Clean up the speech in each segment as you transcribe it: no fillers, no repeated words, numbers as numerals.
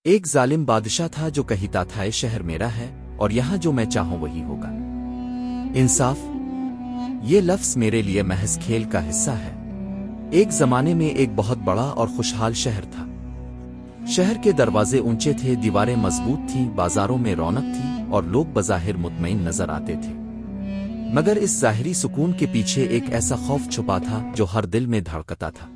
ایک ظالم بادشاہ تھا جو کہتا تھا اے شہر میرا ہے اور یہاں جو میں چاہوں وہی ہوگا۔ انصاف، یہ لفظ میرے لیے محض کھیل کا حصہ ہے۔ ایک زمانے میں ایک بہت بڑا اور خوشحال شہر تھا۔ شہر کے دروازے اونچے تھے، دیواریں مضبوط تھیں، بازاروں میں رونق تھی اور لوگ بظاہر مطمئن نظر آتے تھے۔ مگر اس ظاہری سکون کے پیچھے ایک ایسا خوف چھپا تھا جو ہر دل میں دھڑکتا تھا۔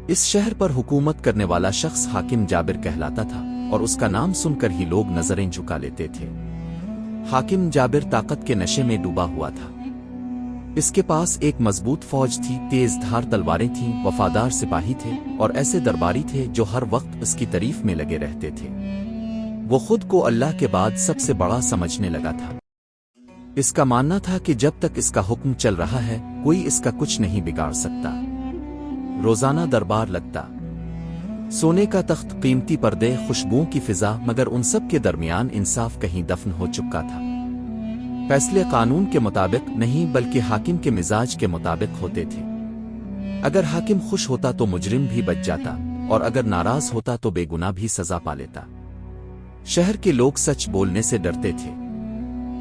اس شہر پر حکومت کرنے والا شخص حاکم جابر کہلاتا تھا اور اس کا نام سن کر ہی لوگ نظریں جھکا لیتے تھے۔ حاکم جابر طاقت کے نشے میں ڈوبا ہوا تھا۔ اس کے پاس ایک مضبوط فوج تھی، تیز دھار تلواریں تھیں، وفادار سپاہی تھے اور ایسے درباری تھے جو ہر وقت اس کی تعریف میں لگے رہتے تھے۔ وہ خود کو اللہ کے بعد سب سے بڑا سمجھنے لگا تھا۔ اس کا ماننا تھا کہ جب تک اس کا حکم چل رہا ہے کوئی اس کا کچھ نہیں بگاڑ سکتا۔ روزانہ دربار لگتا، سونے کا تخت، قیمتی پردے، خوشبوؤں کی فضا، مگر ان سب کے درمیان انصاف کہیں دفن ہو چکا تھا۔ فیصلے قانون کے مطابق نہیں بلکہ حاکم کے مزاج کے مطابق ہوتے تھے۔ اگر حاکم خوش ہوتا تو مجرم بھی بچ جاتا اور اگر ناراض ہوتا تو بے گناہ بھی سزا پا لیتا۔ شہر کے لوگ سچ بولنے سے ڈرتے تھے۔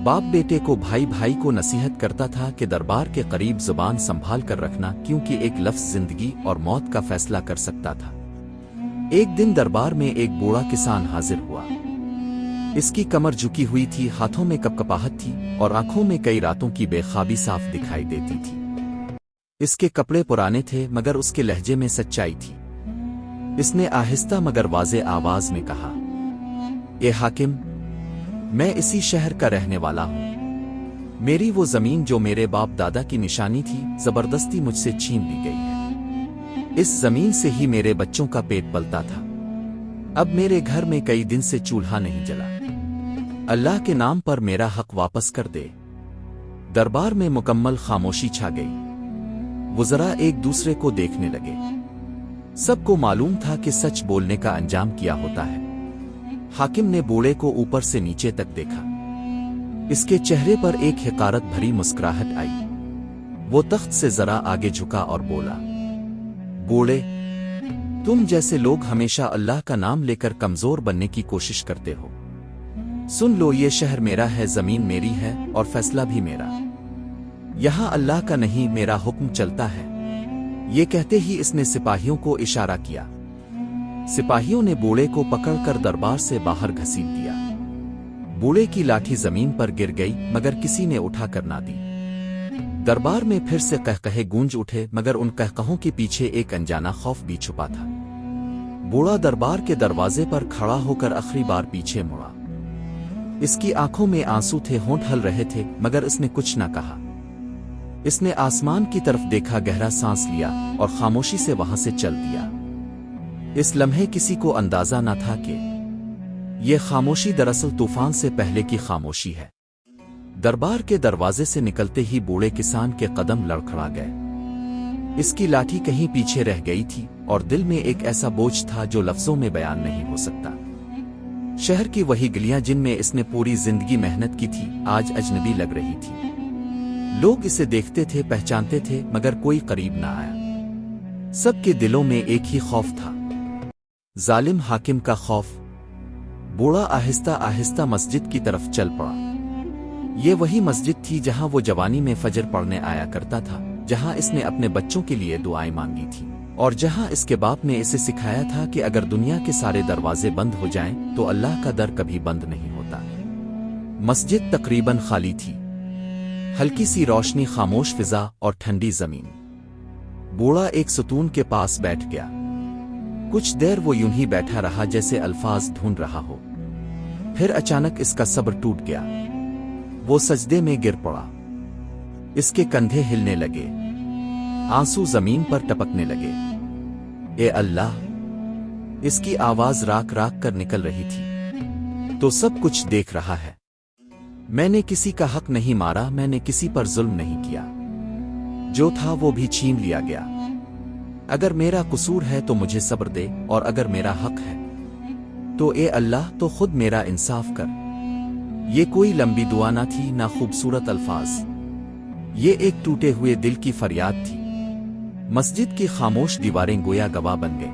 باپ بیٹے کو، بھائی بھائی کو نصیحت کرتا تھا کہ دربار کے قریب زبان سنبھال کر رکھنا، کیونکہ ایک لفظ زندگی اور موت کا فیصلہ کر سکتا تھا۔ ایک دن دربار میں ایک بوڑھا کسان حاضر ہوا۔ اس کی کمر جھکی ہوئی تھی، ہاتھوں میں کپکپاہٹ تھی اور آنکھوں میں کئی راتوں کی بے خوابی صاف دکھائی دیتی تھی۔ اس کے کپڑے پرانے تھے مگر اس کے لہجے میں سچائی تھی۔ اس نے آہستہ مگر واضح آواز میں کہا، اے حاکم، میں اسی شہر کا رہنے والا ہوں۔ میری وہ زمین جو میرے باپ دادا کی نشانی تھی زبردستی مجھ سے چھین لی گئی ہے۔ اس زمین سے ہی میرے بچوں کا پیٹ پلتا تھا۔ اب میرے گھر میں کئی دن سے چولہا نہیں جلا۔ اللہ کے نام پر میرا حق واپس کر دے۔ دربار میں مکمل خاموشی چھا گئی۔ وزراء ایک دوسرے کو دیکھنے لگے۔ سب کو معلوم تھا کہ سچ بولنے کا انجام کیا ہوتا ہے۔ حاکم نے بوڑھے کو اوپر سے نیچے تک دیکھا۔ اس کے چہرے پر ایک حقارت بھری مسکراہٹ آئی۔ وہ تخت سے ذرا آگے جھکا اور بولا، بوڑھے، تم جیسے لوگ ہمیشہ اللہ کا نام لے کر کمزور بننے کی کوشش کرتے ہو۔ سن لو، یہ شہر میرا ہے، زمین میری ہے اور فیصلہ بھی میرا۔ یہاں اللہ کا نہیں میرا حکم چلتا ہے۔ یہ کہتے ہی اس نے سپاہیوں کو اشارہ کیا۔ سپاہیوں نے بوڑھے کو پکڑ کر دربار سے باہر گھسیٹ دیا۔ بوڑھے کی لاٹھی زمین پر گر گئی مگر کسی نے اٹھا کر نہ دی۔ دربار میں پھر سے قہقہے گونج اٹھے مگر ان قہقہوں کے پیچھے ایک انجانا خوف بھی چھپا تھا۔ بوڑھا دربار کے دروازے پر کھڑا ہو کر آخری بار پیچھے مڑا۔ اس کی آنکھوں میں آنسو تھے، ہونٹ ہل رہے تھے مگر اس نے کچھ نہ کہا۔ اس نے آسمان کی طرف دیکھا، گہرا سانس لیا اور خاموشی سے وہاں سے چل دیا۔ اس لمحے کسی کو اندازہ نہ تھا کہ یہ خاموشی دراصل طوفان سے پہلے کی خاموشی ہے۔ دربار کے دروازے سے نکلتے ہی بوڑھے کسان کے قدم لڑکھڑا گئے۔ اس کی لاٹھی کہیں پیچھے رہ گئی تھی اور دل میں ایک ایسا بوجھ تھا جو لفظوں میں بیان نہیں ہو سکتا۔ شہر کی وہی گلیاں جن میں اس نے پوری زندگی محنت کی تھی آج اجنبی لگ رہی تھی۔ لوگ اسے دیکھتے تھے، پہچانتے تھے مگر کوئی قریب نہ آیا۔ سب کے دلوں میں ایک ہی خوف تھا، ظالم حاکم کا خوف۔ بوڑھا آہستہ آہستہ مسجد کی طرف چل پڑا۔ یہ وہی مسجد تھی جہاں وہ جوانی میں فجر پڑھنے آیا کرتا تھا، جہاں اس نے اپنے بچوں کے لیے دعائیں مانگی تھیں اور جہاں اس کے باپ نے اسے سکھایا تھا کہ اگر دنیا کے سارے دروازے بند ہو جائیں تو اللہ کا در کبھی بند نہیں ہوتا۔ مسجد تقریباً خالی تھی، ہلکی سی روشنی، خاموش فضا اور ٹھنڈی زمین۔ بوڑھا ایک ستون کے پاس بیٹھ گیا۔ کچھ دیر وہ یوں ہی بیٹھا رہا جیسے الفاظ ڈھونڈ رہا ہو۔ پھر اچانک اس کا صبر ٹوٹ گیا۔ وہ سجدے میں گر پڑا۔ اس کے کندھے ہلنے لگے، آنسو زمین پر ٹپکنے لگے۔ اے اللہ! اس کی آواز راک راک کر نکل رہی تھی۔ تو سب کچھ دیکھ رہا ہے۔ میں نے کسی کا حق نہیں مارا، میں نے کسی پر ظلم نہیں کیا۔ جو تھا وہ بھی چھین لیا گیا۔ اگر میرا قصور ہے تو مجھے صبر دے اور اگر میرا حق ہے تو اے اللہ تو خود میرا انصاف کر۔ یہ کوئی لمبی دعا نہ تھی، نہ خوبصورت الفاظ، یہ ایک ٹوٹے ہوئے دل کی فریاد تھی۔ مسجد کی خاموش دیواریں گویا گواہ بن گئیں۔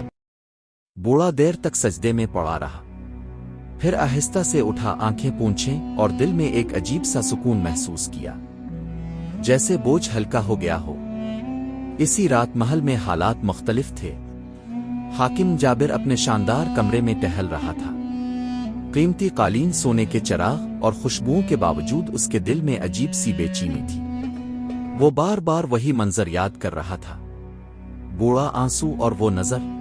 बूढ़ा देर तक सजदे में पड़ा रहा, फिर आहिस्ता से उठा, आंखें पूंछें और दिल में एक अजीब सा सुकून महसूस किया, जैसे बोझ हल्का हो गया हो। इसी रात महल में हालात मुख्तलिफ थे। हाकिम जाबिर अपने शानदार कमरे में टहल रहा था। कीमती कालीन, सोने के चिराग और खुशबुओं के बावजूद उसके दिल में अजीब सी बेचैनी थी। वो बार बार वही मंजर याद कर रहा था, बूढ़ा, आंसू और वो नजर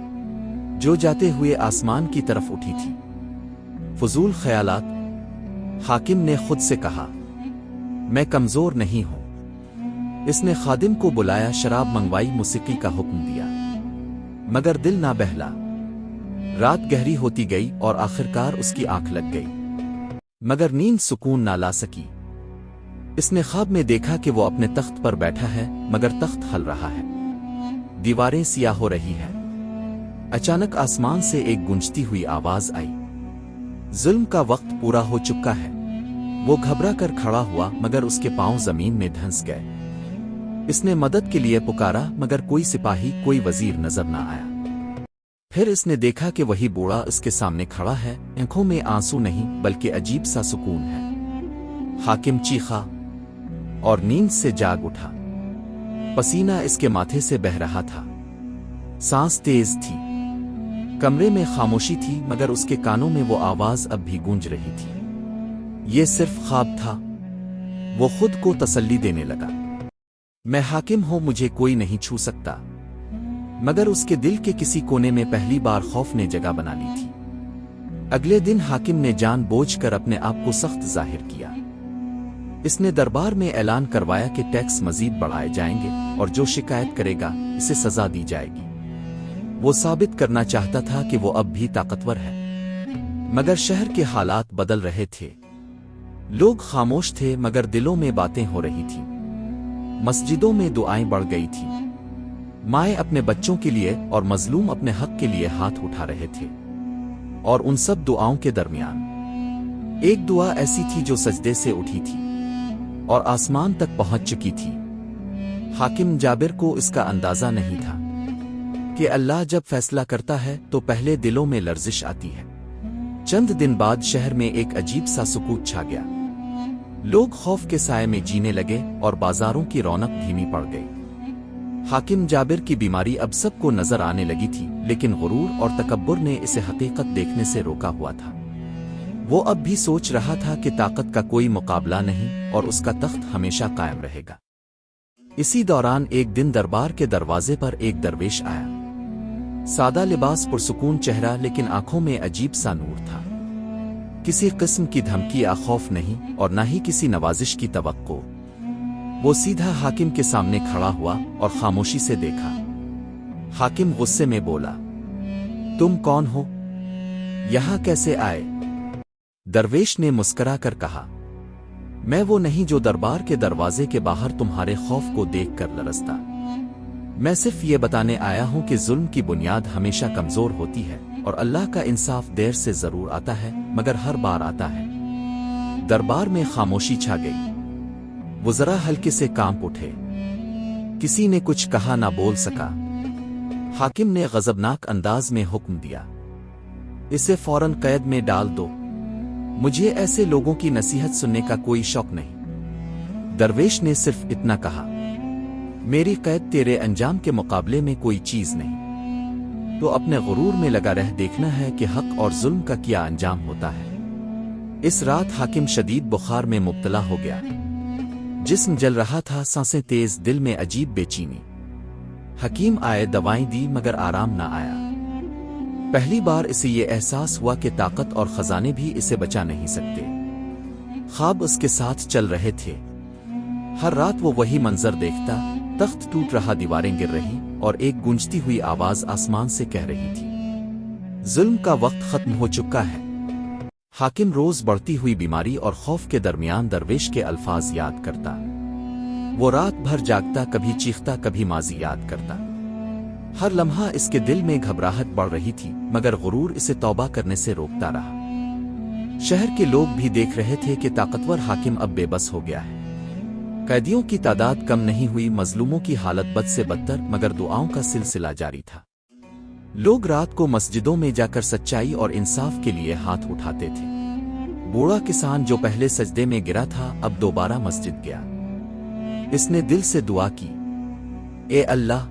जो जाते हुए आसमान की तरफ उठी थी। फजूल ख्यालात। हाकिम ने खुद से कहा, मैं कमजोर नहीं हूं। इसने खादिम को बुलाया, शराब मंगवाई, मौसीकी का हुक्म दिया, मगर दिल ना बहला। रात गहरी होती गई और आखिरकार उसकी आंख लग गई, मगर नींद सुकून ना ला सकी। इसने ख्वाब में देखा कि वो अपने तख्त पर बैठा है, मगर तख्त हल रहा है, दीवारें सियाह हो रही हैं। अचानक आसमान से एक गूंजती हुई आवाज आई, जुल्म का वक्त पूरा हो चुका है। वो घबरा कर खड़ा हुआ, मगर उसके पांव जमीन में धंस गए। इसने मदद के लिए पुकारा, मगर कोई सिपाही, कोई वजीर नजर न आया। फिर इसने देखा कि वही बूढ़ा उसके सामने खड़ा है। आंखों में आंसू नहीं, बल्कि अजीब सा सुकून है। हाकिम चीखा और नींद से जाग उठा। पसीना इसके माथे से बह रहा था, सांस तेज थी। कमरे में खामोशी थी, मगर उसके कानों में वो आवाज अब भी गूंज रही थी। ये सिर्फ ख्वाब था, वो खुद को तसल्ली देने लगा। मैं हाकिम हूं, मुझे कोई नहीं छू सकता। मगर उसके दिल के किसी कोने में पहली बार खौफ ने जगह बना ली थी। अगले दिन हाकिम ने जानबूझकर अपने आप को सख्त जाहिर किया। इसने दरबार में ऐलान करवाया कि टैक्स मजीद बढ़ाए जाएंगे और जो शिकायत करेगा इसे सजा दी जाएगी। वो साबित करना चाहता था कि वो अब भी ताकतवर है। मगर शहर के हालात बदल रहे थे। लोग खामोश थे, मगर दिलों में बातें हो रही थीं। मस्जिदों में दुआएं बढ़ गई थीं। माएं अपने बच्चों के लिए और मजलूम अपने हक के लिए हाथ उठा रहे थे। और उन सब दुआओं के दरमियान एक दुआ ऐसी थी जो सजदे से उठी थी और आसमान तक पहुंच चुकी थी। हाकिम जाबिर को इसका अंदाजा नहीं था कि अल्लाह जब फैसला करता है तो पहले दिलों में लर्जिश आती है। चंद दिन बाद शहर में एक अजीब सा सुकूत छा गया। लोग खौफ के साए में जीने लगे और बाजारों की रौनक धीमी पड़ गई। हाकिम जाबिर की बीमारी अब सबको नजर आने लगी थी, लेकिन गुरूर और तकब्बुर ने इसे हकीकत देखने से रोका हुआ था। वो अब भी सोच रहा था कि ताकत का कोई मुकाबला नहीं और उसका तख्त हमेशा कायम रहेगा। इसी दौरान एक दिन दरबार के दरवाजे पर एक दरवेश आया। सादा लिबास, पुरसुकून चेहरा, लेकिन आंखों में अजीब सा नूर था। किसी किस्म की धमकी या खौफ नहीं, और न ही किसी नवाजिश की तवक्को। वो सीधा हाकिम के सामने खड़ा हुआ और खामोशी से देखा। हाकिम गुस्से में बोला, तुम कौन हो? यहां कैसे आए? दरवेश ने मुस्करा कर कहा, मैं वो नहीं जो दरबार के दरवाजे के बाहर तुम्हारे खौफ को देखकर लरसता। मैं सिर्फ ये बताने आया हूं कि जुल्म की बुनियाद हमेशा कमजोर होती है और अल्लाह का इंसाफ देर से जरूर आता है, मगर हर बार आता है। दरबार में खामोशी छा गई। वज़रा हल्के से कांप उठे। किसी ने कुछ कहा ना बोल सका। हाकिम ने गजबनाक अंदाज में हुक्म दिया, इसे फौरन कैद में डाल दो। मुझे ऐसे लोगों की नसीहत सुनने का कोई शौक नहीं। दरवेश ने सिर्फ इतना कहा, मेरी कैद तेरे अंजाम के मुकाबले में कोई चीज नहीं। तो अपने गुरूर में लगा रह, देखना है कि हक और जुल्म का क्या अंजाम होता है। इस रात हाकिम शदीद बुखार में मुब्तला हो गया। जिस्म जल रहा था, सांसें तेज, दिल में अजीब बेचैनी। हकीम आए, दवाएं दी, मगर आराम ना आया। पहली बार इसे ये एहसास हुआ कि ताकत और खजाने भी इसे बचा नहीं सकते। ख्वाब उसके साथ चल रहे थे। हर रात वो वही मंजर देखता, तख्त टूट रहा, दीवारें गिर रही और एक गूंजती हुई आवाज आसमान से कह रही थी, जुल्म का वक्त खत्म हो चुका है। हाकिम रोज बढ़ती हुई बीमारी और खौफ के दरमियान दरवेश के अल्फाज याद करता। वो रात भर जागता, कभी चीखता, कभी माजी याद करता। हर लम्हा इसके दिल में घबराहट बढ़ रही थी, मगर गुरूर इसे तौबा करने से रोकता रहा। शहर के लोग भी देख रहे थे कि ताकतवर हाकिम अब बेबस हो गया है। कैदियों की तादाद कम नहीं हुई, मजलूमों की हालत बद से बदतर, मगर दुआओं का सिलसिला जारी था। लोग रात को मस्जिदों में जाकर सच्चाई और इंसाफ के लिए हाथ उठाते थे। बूढ़ा किसान जो पहले सजदे में गिरा था अब दोबारा मस्जिद गया। इसने दिल से दुआ की, ए अल्लाह,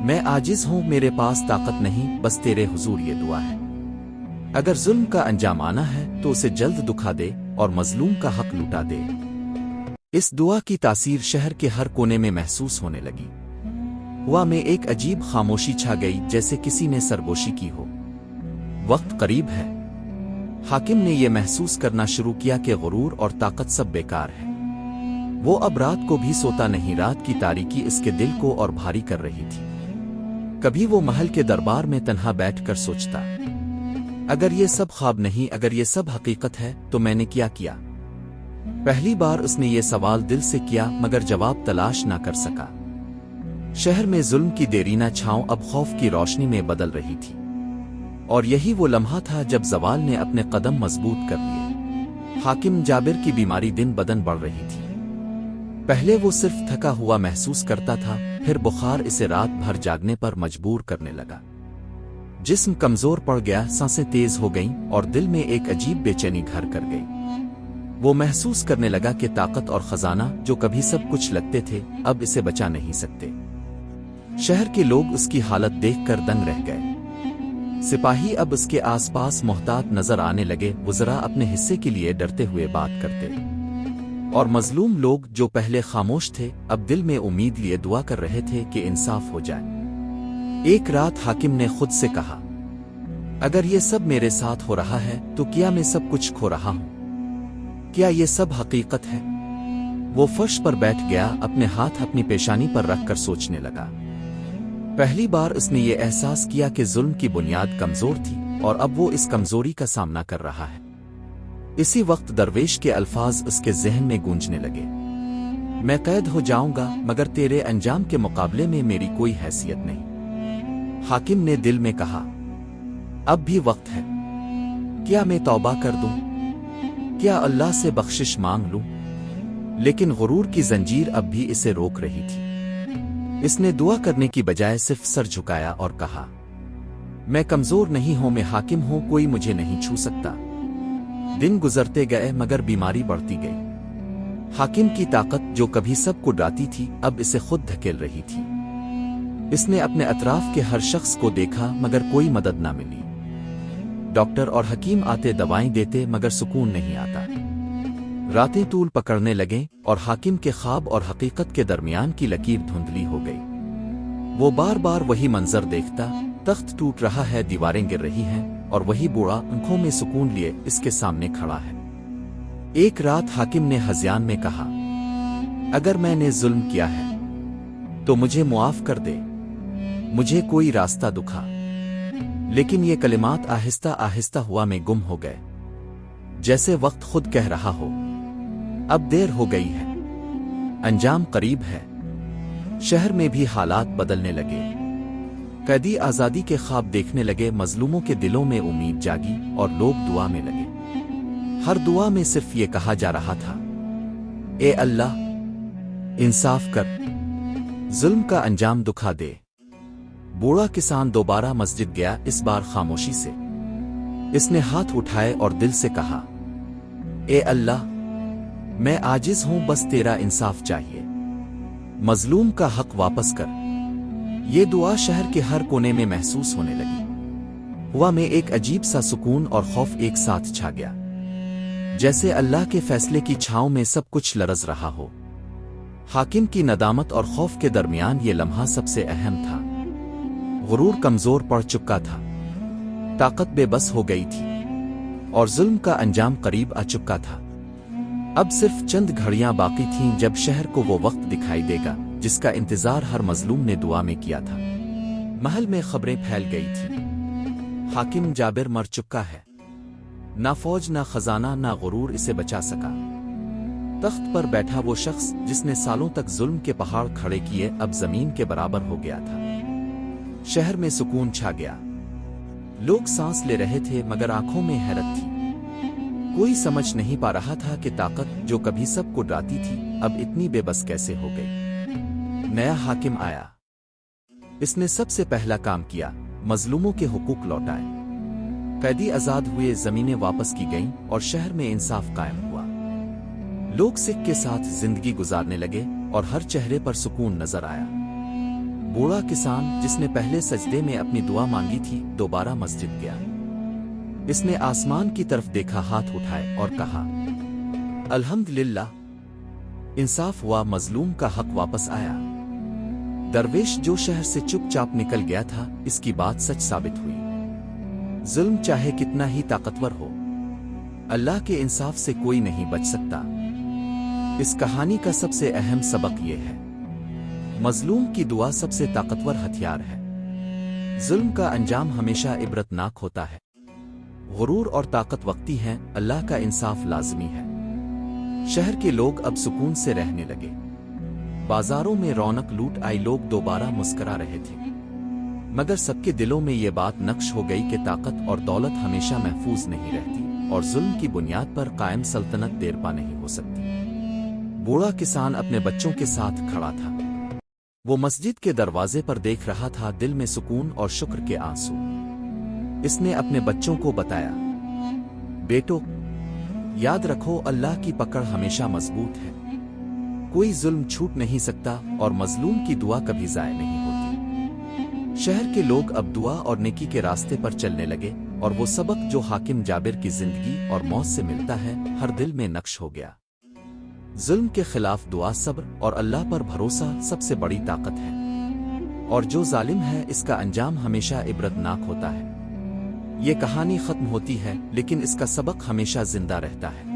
मैं आजिज हूं, मेरे पास ताकत नहीं, बस तेरे हुजूर ये दुआ है। अगर जुल्म का अंजाम आना है तो उसे जल्द दुखा दे और मजलूम का हक लुटा दे। इस दुआ की तासीर शहर के हर कोने में महसूस होने लगी। हवा में एक अजीब खामोशी छा गई, जैसे किसी ने सरगोशी की हो। वक्त करीब है। हाकिम ने यह महसूस करना शुरू किया कि गुरूर और ताकत सब बेकार है। वो अब रात को भी सोता नहीं। रात की तारीकी इसके दिल को और भारी कर रही थी। कभी वो महल के दरबार में तन्हा बैठकर सोचता, अगर ये सब ख्वाब नहीं, अगर ये सब हकीकत है तो मैंने क्या किया। पहली बार उसने ये सवाल दिल से किया, मगर जवाब तलाश ना कर सका। शहर में जुल्म की देरीना छांव अब खौफ की रोशनी में बदल रही थी, और यही वो लम्हा था जब जवाल ने अपने कदम मजबूत कर लिए। हाकिम जाबिर की बीमारी दिन बदन बढ़ रही थी। पहले वो सिर्फ थका हुआ महसूस करता था, फिर बुखार इसे रात भर जागने पर मजबूर करने लगा। जिस्म कमजोर पड़ गया, सांसें तेज हो गईं और दिल में एक अजीब बेचैनी घर कर गई। वो महसूस करने लगा कि ताकत और खजाना जो कभी सब कुछ लगते थे अब इसे बचा नहीं सकते। शहर के लोग उसकी हालत देखकर दंग रह गए। सिपाही अब उसके आसपास मोहतात नजर आने लगे। वज़रा अपने हिस्से के लिए डरते हुए बात करते, और मजलूम लोग जो पहले खामोश थे अब दिल में उम्मीद लिए दुआ कर रहे थे कि इंसाफ हो जाए। एक रात हाकिम ने खुद से कहा, अगर ये सब मेरे साथ हो रहा है तो क्या मैं सब कुछ खो रहा हूं? क्या ये सब हकीकत है? वो फर्श पर बैठ गया, अपने हाथ अपनी पेशानी पर रखकर सोचने लगा। पहली बार उसने ये एहसास किया कि जुल्म की बुनियाद कमजोर थी और अब वो इस कमजोरी का सामना कर रहा है। इसी वक्त दरवेश के अल्फाज उसके जहन में गूंजने लगे, मैं कैद हो जाऊंगा मगर तेरे अंजाम के मुकाबले में मेरी कोई हैसियत नहीं। हाकिम ने दिल में कहा, अब भी वक्त है। क्या मैं तौबा कर दूं? क्या अल्लाह से बख्शिश मांग लूं? लेकिन गुरूर की जंजीर अब भी इसे रोक रही थी। इसने दुआ करने की बजाय सिर्फ सर झुकाया और कहा, मैं कमजोर नहीं हूं, मैं हाकिम हूं, कोई मुझे नहीं छू सकता। दिन गुजरते गए मगर बीमारी बढ़ती गई। हाकिम की ताकत जो कभी सबको डराती थी अब इसे खुद धकेल रही थी। इसने अपने अतराफ के हर शख्स को देखा मगर कोई मदद ना मिली। डॉक्टर और हकीम आते दवाएं देते मगर सुकून नहीं आता। रातें तूल पकड़ने लगे और हाकिम के ख्वाब और हकीकत के दरमियान की लकीर धुंधली हो गई। वो बार बार वही मंजर देखता, तख्त टूट रहा है, दीवारें गिर रही हैं और वही बूढ़ा आंखों में सुकून लिए इसके सामने खड़ा है। एक रात हाकिम ने हज़ियान में कहा, अगर मैंने जुल्म किया है तो मुझे मुआफ कर दे, मुझे कोई रास्ता दिखा। लेकिन ये कलिमात आहिस्ता आहिस्ता हुआ में गुम हो गए, जैसे वक्त खुद कह रहा हो, अब देर हो गई है, अंजाम करीब है। शहर में भी हालात बदलने लगे। कैदी आजादी के ख्वाब देखने लगे, मजलूमों के दिलों में उम्मीद जागी और लोग दुआ में लगे। हर दुआ में सिर्फ ये कहा जा रहा था, ए अल्लाह, इंसाफ कर, जुल्म का अंजाम दुखा दे। बूढ़ा किसान दोबारा मस्जिद गया, इस बार खामोशी से। इसने हाथ उठाए और दिल से कहा, ए अल्लाह, मैं आजिज हूं, बस तेरा इंसाफ चाहिए। मजलूम का हक वापस कर। ये दुआ शहर के हर कोने में महसूस होने लगी। हवा में एक अजीब सा सुकून और खौफ एक साथ छा गया, जैसे अल्लाह के फैसले की छांव में सब कुछ लरज रहा हो। हाकिम की नदामत और खौफ के दरमियान ये लम्हा सबसे अहम था। गुरूर कमजोर पड़ चुका था, ताकत बेबस हो गई थी और जुल्म का अंजाम करीब आ चुका था। अब सिर्फ चंद घड़ियां बाकी थीं जब शहर को वो वक्त दिखाई देगा जिसका इंतजार हर मजलूम ने दुआ में किया था। महल में खबरें फैल गई थी, हाकिम जाबिर मर चुका है। ना फौज, ना खजाना, ना गुरूर इसे बचा सका। तख्त पर बैठा वो शख्स जिसने सालों तक जुल्म के पहाड़ खड़े किए अब जमीन के बराबर हो गया था। शहर में सुकून छा गया। लोग सांस ले रहे थे मगर आंखों में हैरत थी। कोई समझ नहीं पा रहा था कि ताकत जो कभी सबको डराती थी अब इतनी बेबस कैसे हो गई। नया हाकिम आया। इसने सबसे पहला काम किया, मजलूमों के हुकूक लौटाए। कैदी आजाद हुए, जमीनें वापस की गईं और शहर में इंसाफ कायम हुआ। लोग सिख के साथ जिंदगी गुजारने लगे और हर चेहरे पर सुकून नजर आया। बूढ़ा किसान जिसने पहले सजदे में अपनी दुआ मांगी थी, दोबारा मस्जिद गया। इसने आसमान की तरफ देखा, हाथ उठाए और कहा, अल्हम्दुलिल्लाह, इंसाफ हुआ, मजलूम का हक वापस आया। दरवेश जो शहर से चुपचाप निकल गया था, इसकी बात सच साबित हुई। जुल्म चाहे कितना ही ताकतवर हो, अल्लाह के इंसाफ से कोई नहीं बच सकता। इस कहानी का सबसे अहम सबक यह है, मजलूम की दुआ सबसे ताकतवर हथियार है। जुल्म का अंजाम हमेशा इबरतनाक होता है। गुरूर और ताकत वक्ती हैं, अल्लाह का इंसाफ लाजमी है। शहर के लोग अब सुकून से रहने लगे। बाजारों में रौनक लूट आई, लोग दोबारा मुस्करा रहे थे। मगर सबके दिलों में ये बात नक्श हो गई कि ताकत और दौलत हमेशा महफूज नहीं रहती और जुल्म की बुनियाद पर कायम सल्तनत देरपा नहीं हो सकती। बूढ़ा किसान अपने बच्चों के साथ खड़ा था। वो मस्जिद के दरवाजे पर देख रहा था, दिल में सुकून और शुक्र के आंसू। इसने अपने बच्चों को बताया, बेटो, याद रखो, अल्लाह की पकड़ हमेशा मजबूत है। कोई जुल्म छूट नहीं सकता और मजलूम की दुआ कभी ज़ाय नहीं होती। शहर के लोग अब दुआ और नेकी के रास्ते पर चलने लगे और वो सबक जो हाकिम जाबिर की जिंदगी और मौत से मिलता है, हर दिल में नक्श हो गया। जुल्म के खिलाफ दुआ, सब्र और अल्लाह पर भरोसा सबसे बड़ी ताकत है। और जो जालिम है, इसका अंजाम हमेशा इबरतनाक होता है। ये कहानी खत्म होती है, लेकिन इसका सबक हमेशा जिंदा रहता है।